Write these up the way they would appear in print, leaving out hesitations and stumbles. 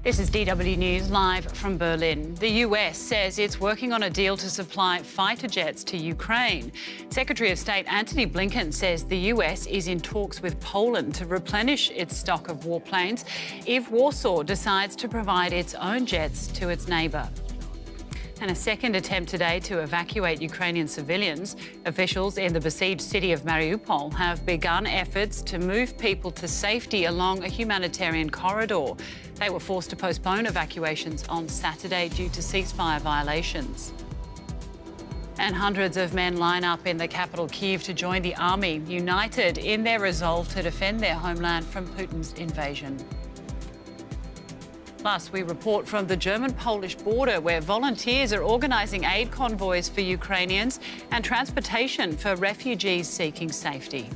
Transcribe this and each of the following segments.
This is DW News live from Berlin. The US says it's working on a deal to supply fighter jets to Ukraine. Secretary of State Antony Blinken says the US is in talks with Poland to replenish its stock of warplanes if Warsaw decides to provide its own jets to its neighbour. And a second attempt today to evacuate Ukrainian civilians. Officials in the besieged city of Mariupol have begun efforts to move people to safety along a humanitarian corridor. They were forced to postpone evacuations on Saturday due to ceasefire violations. And hundreds of men line up in the capital Kyiv to join the army, united in their resolve to defend their homeland from Putin's invasion. Plus, we report from the German-Polish border where volunteers are organising aid convoys for Ukrainians and transportation for refugees seeking safety.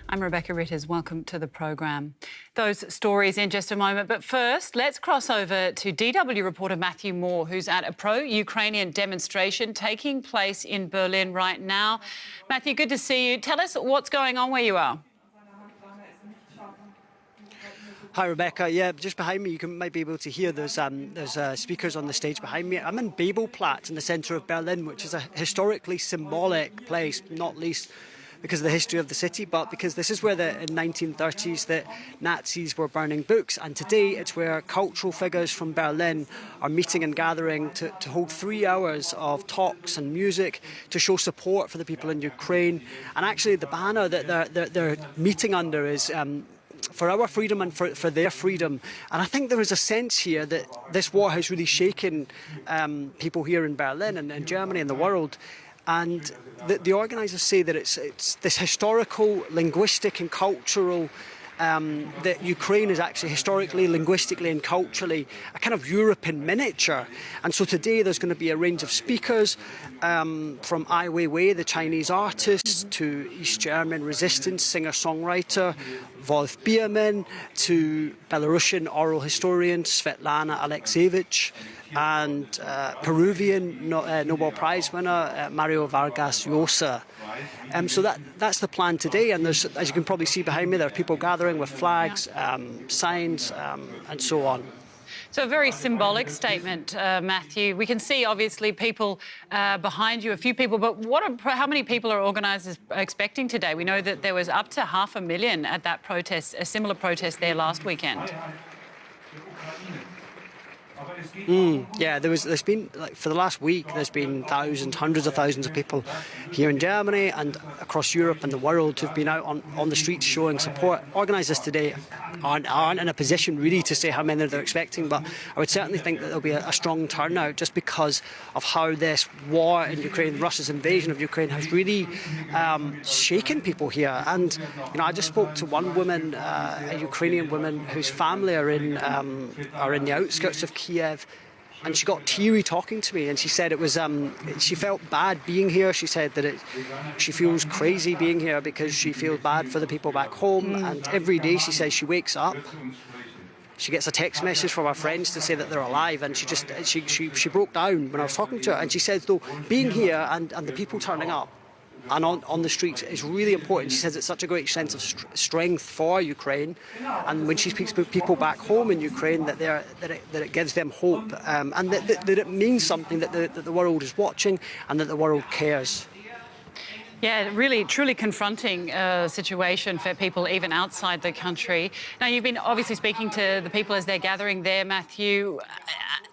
I'm Rebecca Ritters. Welcome to the programme. Those stories in just a moment. But first, let's cross over to DW reporter Matthew Moore, who's at a pro-Ukrainian demonstration taking place in Berlin right now. Matthew, good to see you. Tell us what's going on where you are. Hi, Rebecca. Yeah, just behind me, you might be able to hear there's speakers on the stage behind me. I'm in Bebelpl in the centre of Berlin, which is a historically symbolic place, not least because of the history of the city, but because this is where in 1930s the Nazis were burning books, and today it's where cultural figures from Berlin are meeting and gathering to hold 3 hours of talks and music to show support for the people in Ukraine. And actually the banner that they're meeting under is for our freedom and for their freedom. And I think there is a sense here that this war has really shaken people here in Berlin and in Germany and the world. And the organisers say that it's this historical, linguistic and cultural, that Ukraine is actually historically, linguistically and culturally a kind of Europe in miniature. And so today there's going to be a range of speakers from Ai Weiwei, the Chinese artist, to East German resistance singer-songwriter Wolf Biermann, to Belarusian oral historian Svetlana Alexievich, and Peruvian Nobel Prize winner Mario Vargas Llosa. So that's the plan today, and there's, as you can probably see behind me, there are people gathering with flags, signs, and so on. So a very symbolic statement, Matthew. We can see, obviously, people behind you, a few people, but how many people are organisers expecting today? We know that there was up to 500,000 at that protest, a similar protest there last weekend. Yeah, there's been, like, for the last week, there's been thousands, hundreds of thousands of people here in Germany and across Europe and the world who've been out on the streets showing support. Organisers today aren't in a position really to say how many they're expecting, but I would certainly think that there'll be a strong turnout just because of how this war in Ukraine, Russia's invasion of Ukraine, has really shaken people here. And I just spoke to one woman, a Ukrainian woman whose family are in the outskirts of Kiev. And she got teary talking to me, and she said it was she felt bad being here. She said that she feels crazy being here because she feels bad for the people back home. And every day, she says, she wakes up, she gets a text message from her friends to say that they're alive, and she broke down when I was talking to her. And she says, though, being here and the people turning up and on the streets is really important. She says it's such a great sense of strength for Ukraine, and when she speaks to people back home in Ukraine, that it gives them hope, and that it means something, that the world is watching and that the world cares. Yeah, really, truly confronting situation for people even outside the country. Now, you've been obviously speaking to the people as they're gathering there, Matthew.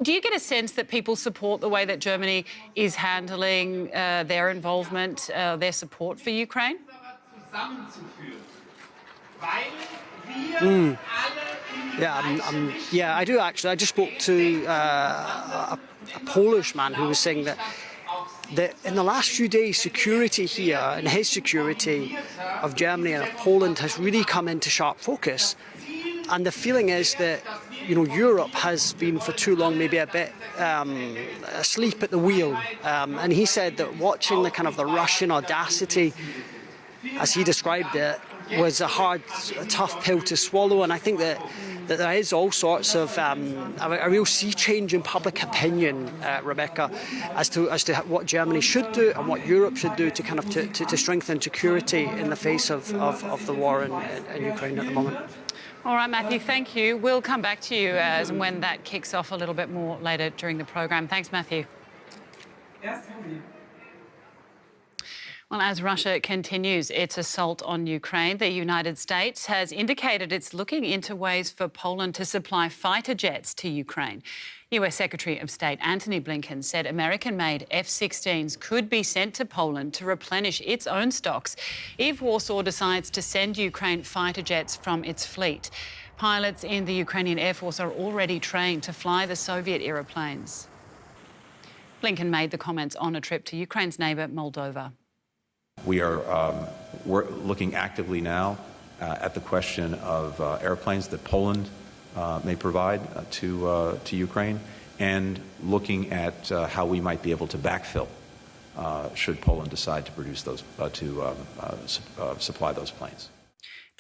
Do you get a sense that people support the way that Germany is handling their involvement, their support for Ukraine? Yeah, I do actually. I just spoke to a Polish man who was saying that in the last few days, security here and his security of Germany and of Poland has really come into sharp focus. And the feeling is that, Europe has been for too long maybe a bit asleep at the wheel. And he said that watching the Russian audacity, as he described it, was a tough pill to swallow. And I think that that there is all sorts of a real sea change in public opinion, Rebecca, as to what Germany should do and what Europe should do to kind of to strengthen security in the face of the war in Ukraine at the moment. All right, Matthew, thank you. We'll come back to you as and when that kicks off a little bit more later during the program. Thanks, Matthew. Well, as Russia continues its assault on Ukraine, the United States has indicated it's looking into ways for Poland to supply fighter jets to Ukraine. US Secretary of State Antony Blinken said American-made F-16s could be sent to Poland to replenish its own stocks if Warsaw decides to send Ukraine fighter jets from its fleet. Pilots in the Ukrainian Air Force are already trained to fly the Soviet-era planes. Blinken made the comments on a trip to Ukraine's neighbour, Moldova. We are we're looking actively now at the question of airplanes that Poland may provide to Ukraine, and looking at how we might be able to backfill should Poland decide to produce those supply those planes.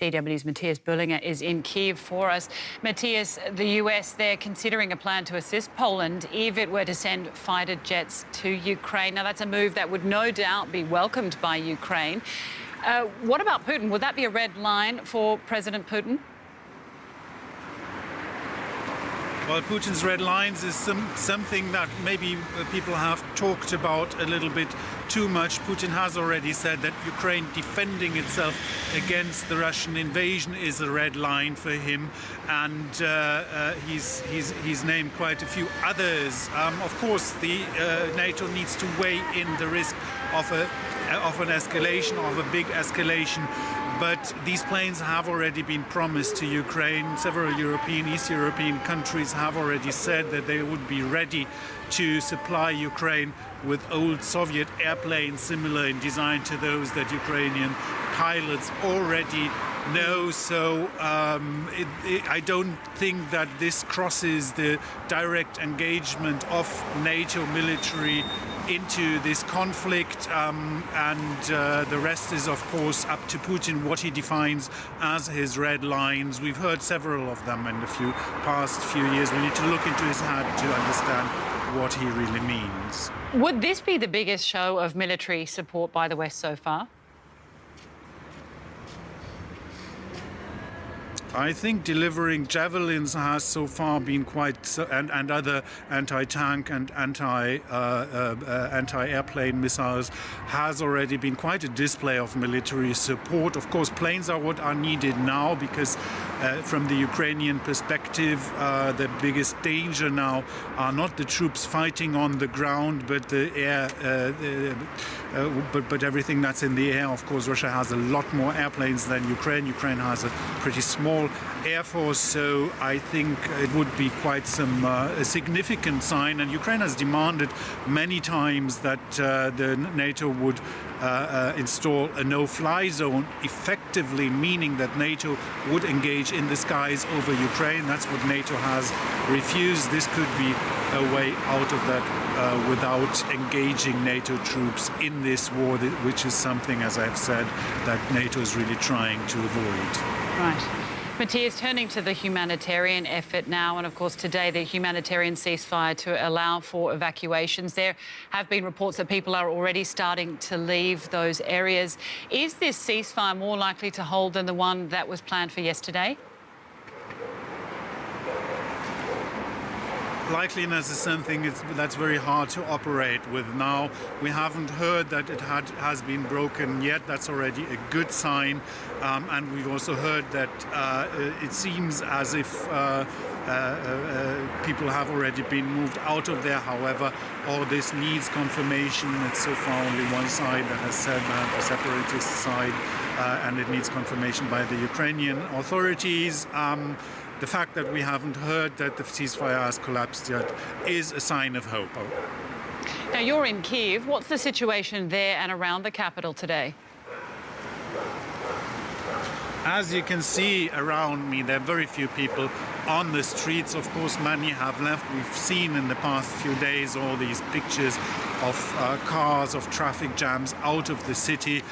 DW's Matthias Böllinger is in Kiev for us. Matthias, the US, they're considering a plan to assist Poland if it were to send fighter jets to Ukraine. Now, that's a move that would no doubt be welcomed by Ukraine. What about Putin? Would that be a red line for President Putin? Well, Putin's red lines is something that maybe people have talked about a little bit too much. Putin has already said that Ukraine defending itself against the Russian invasion is a red line for him, and he's named quite a few others. Of course, the NATO needs to weigh in the risk of an escalation, of a big escalation. But these planes have already been promised to Ukraine. Several East European countries have already said that they would be ready to supply Ukraine with old Soviet airplanes similar in design to those that Ukrainian pilots already know. So I don't think that this crosses the direct engagement of NATO military into this conflict, and the rest is of course up to Putin, what he defines as his red lines. We've heard several of them in the past few years. We need to look into his head to understand what he really means. Would this be the biggest show of military support by the West so far? I think delivering javelins has so far been quite, and other anti-tank and anti-airplane missiles has already been quite a display of military support. Of course, planes are what are needed now because from the Ukrainian perspective, the biggest danger now are not the troops fighting on the ground, but the air, but everything that's in the air. Of course, Russia has a lot more airplanes than Ukraine. Ukraine has a pretty small air force, so I think it would be quite a significant sign. And Ukraine has demanded many times that the NATO would install a no-fly zone, effectively meaning that NATO would engage in the skies over Ukraine. That's what NATO has refused. This could be a way out of that without engaging NATO troops in this war, which is something, as I've said, that NATO is really trying to avoid. Right. Matthias, turning to the humanitarian effort now, and of course today the humanitarian ceasefire to allow for evacuations. There have been reports that people are already starting to leave those areas. Is this ceasefire more likely to hold than the one that was planned for yesterday? Likeliness is something that's very hard to operate with now. We haven't heard that it has been broken yet. That's already a good sign. And we've also heard that it seems as if people have already been moved out of there. However, all this needs confirmation. It's so far only one side that has said that, the separatist side, and it needs confirmation by the Ukrainian authorities. The fact that we haven't heard that the ceasefire has collapsed yet is a sign of hope. Now, you're in Kyiv. What's the situation there and around the capital today? As you can see around me, there are very few people on the streets. Of course, many have left. We've seen in the past few days all these pictures of cars, of traffic jams out of the city.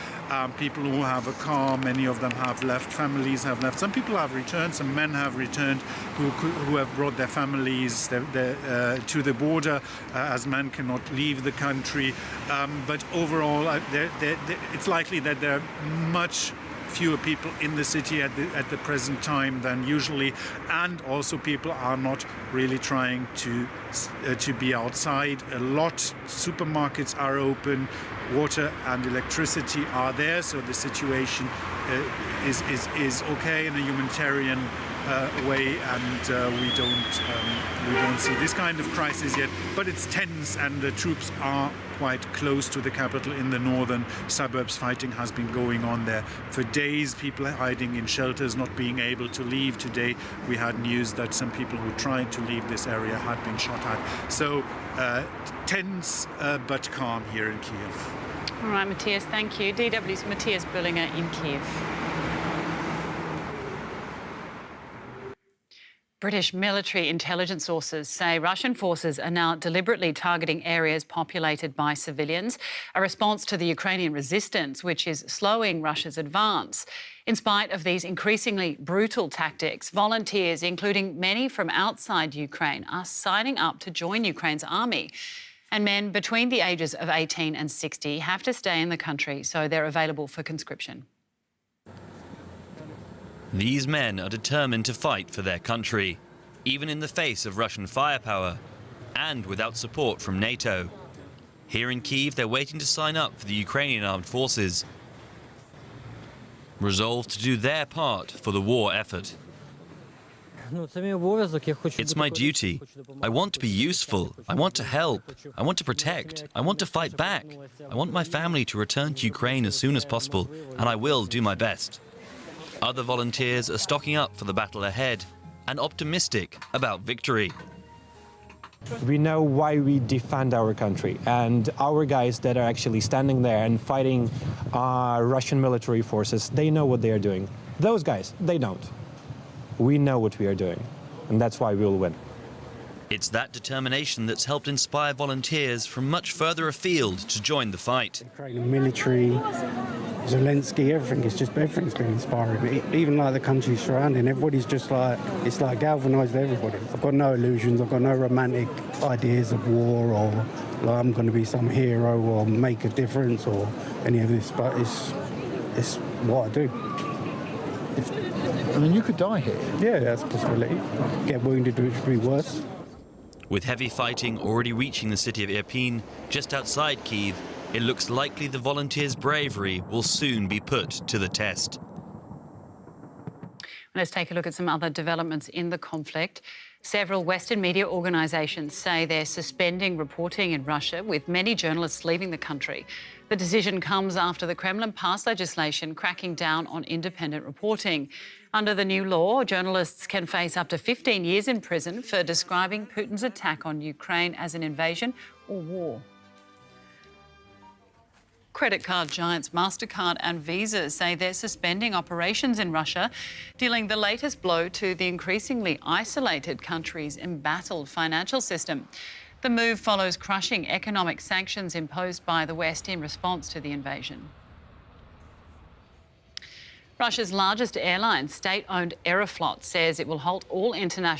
People who have a car, many of them have left, families have left. Some people have returned, some men have returned who have brought their families to the border, as men cannot leave the country. But overall, it's likely that there are much fewer people in the city at the present time than usually, and also people are not really trying to be outside a lot. Supermarkets are open, water and electricity are there, so the situation is okay in a humanitarian way, and we don't see this kind of crisis yet, but it's tense and the troops are quite close to the capital in the northern suburbs. Fighting has been going on there for days, people hiding in shelters, not being able to leave. Today we had news that some people who tried to leave this area had been shot at. So tense but calm here in Kiev. All right, Matthias, thank you. DW's Matthias Bullinger in Kiev. British military intelligence sources say Russian forces are now deliberately targeting areas populated by civilians, a response to the Ukrainian resistance, which is slowing Russia's advance. In spite of these increasingly brutal tactics, volunteers, including many from outside Ukraine, are signing up to join Ukraine's army. And men between the ages of 18 and 60 have to stay in the country, so they're available for conscription. These men are determined to fight for their country, even in the face of Russian firepower and without support from NATO. Here in Kyiv, they're waiting to sign up for the Ukrainian armed forces, resolved to do their part for the war effort. It's my duty. I want to be useful. I want to help. I want to protect. I want to fight back. I want my family to return to Ukraine as soon as possible, and I will do my best. Other volunteers are stocking up for the battle ahead and optimistic about victory. We know why we defend our country, and our guys that are actually standing there and fighting Russian military forces, they know what they are doing. Those guys, they don't. We know what we are doing, and that's why we will win. It's that determination that's helped inspire volunteers from much further afield to join the fight. Ukrainian military, Zelensky, everything's been inspiring. Even like the countries surrounding, everybody's just like, it's like galvanised everybody. I've got no illusions, I've got no romantic ideas of war or like I'm going to be some hero or make a difference or any of this, but it's what I do. I mean, you could die here. Yeah, that's a possibility. Get wounded, which would be worse. With heavy fighting already reaching the city of Irpin, just outside Kyiv, it looks likely the volunteers' bravery will soon be put to the test. Let's take a look at some other developments in the conflict. Several Western media organisations say they're suspending reporting in Russia, with many journalists leaving the country. The decision comes after the Kremlin passed legislation cracking down on independent reporting. Under the new law, journalists can face up to 15 years in prison for describing Putin's attack on Ukraine as an invasion or war. Credit card giants MasterCard and Visa say they're suspending operations in Russia, dealing the latest blow to the increasingly isolated country's embattled financial system. The move follows crushing economic sanctions imposed by the West in response to the invasion. Russia's largest airline, state-owned Aeroflot, says it will halt all international